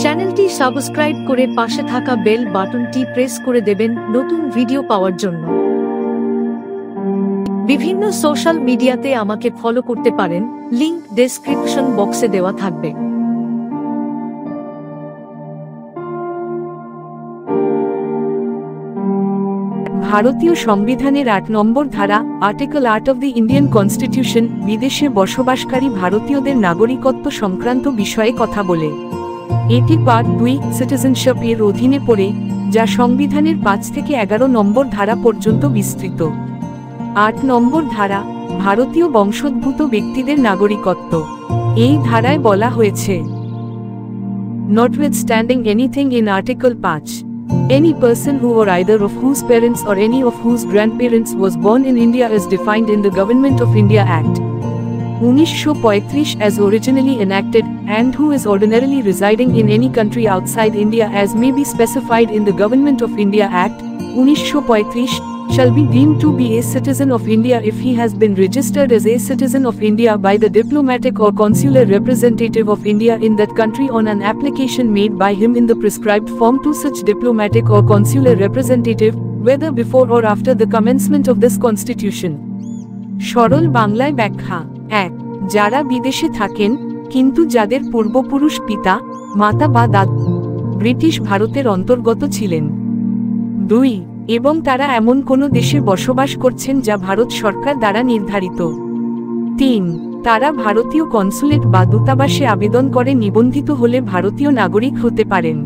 চ্যানেলটি সাবস্ক্রাইব করে পাশে থাকা বেল বাটনটি প্রেস করে দেবেন নতুন ভিডিও পাওয়ার জন্য। বিভিন্ন সোশ্যাল মিডিয়াতে আমাকে ফলো করতে পারেন, লিংক ডেসক্রিপশন বক্সে দেওয়া থাকবে। ভারতীয় সংবিধানের 8 নম্বর ধারা article 8 of the Indian constitution বিদেশে বসবাসকারী ভারতীয়দের নাগরিকত্ব সংক্রান্ত বিষয়ে কথা বলে। এটি পার্ট 2 সিটিজেনশিপ এর অধীনে পড়ে, যা সংবিধানের 5 থেকে 11 নম্বর ধারা পর্যন্ত বিস্তৃত। 8 নম্বর ধারা ভারতীয় বংশোদ্ভূত ব্যক্তিদের নাগরিকত্ব। এই ধারায় বলা হয়েছে, Notwithstanding anything in Article 5, any person who or either of whose parents or any of whose grandparents was born in India is defined in the Government of India Act 1935 as originally enacted, and who is ordinarily residing in any country outside India as may be specified in the Government of India Act 1935, shall be deemed to be a citizen of India if he has been registered as a citizen of India by the diplomatic or consular representative of India in that country on an application made by him in the prescribed form to such diplomatic or consular representative, whether before or after the commencement of this constitution. সরল বাংলায় ব্যাখ্যা। 1. যারা বিদেশে থাকেন কিন্তু যাদের পূর্বপুরুষ পিতা, মাতা বা দাদা ব্রিটিশ ভারতের অন্তর্গত ছিলেন। 2. এবং তারা এমন কোনো দেশে বসবাস করছেন যা ভারত সরকার দ্বারা নির্ধারিত। 3. তারা ভারতীয় কনসুলেট বা দূতাবাসে আবেদন করে নিবন্ধিত হলে ভারতীয় নাগরিক হতে পারেন।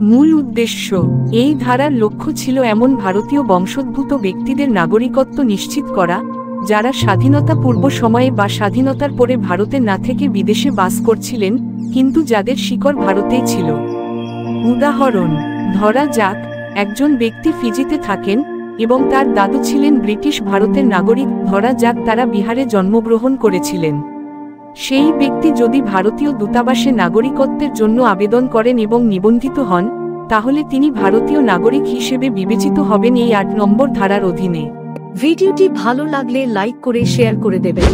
মূল উদ্দেশ্য, এই ধারার লক্ষ্য ছিল এমন ভারতীয় বংশোদ্ভূত ব্যক্তিদের নাগরিকত্ব নিশ্চিত করা, যারা স্বাধীনতা পূর্ব সময়ে বা স্বাধীনতার পরে ভারতে না থেকে বিদেশে বাস করছিলেন, কিন্তু যাদের শিকড় ভারতেই ছিল। উদাহরণ, ধরা যাক একজন ব্যক্তি ফিজিতে থাকেন এবং তার দাদু ছিলেন ব্রিটিশ ভারতের নাগরিক। ধরা যাক তারা বিহারে জন্মগ্রহণ করেছিলেন। সেই ব্যক্তি যদি ভারতীয় দূতাবাসে নাগরিকত্বের জন্য আবেদন করেন এবং নিবন্ধিত হন, তাহলে তিনি ভারতীয় নাগরিক হিসেবে বিবেচিত হবেন এই 8 নম্বর ধারার অধীনে। ভিডিওটি ভালো লাগলে লাইক করে শেয়ার করে দেবেন।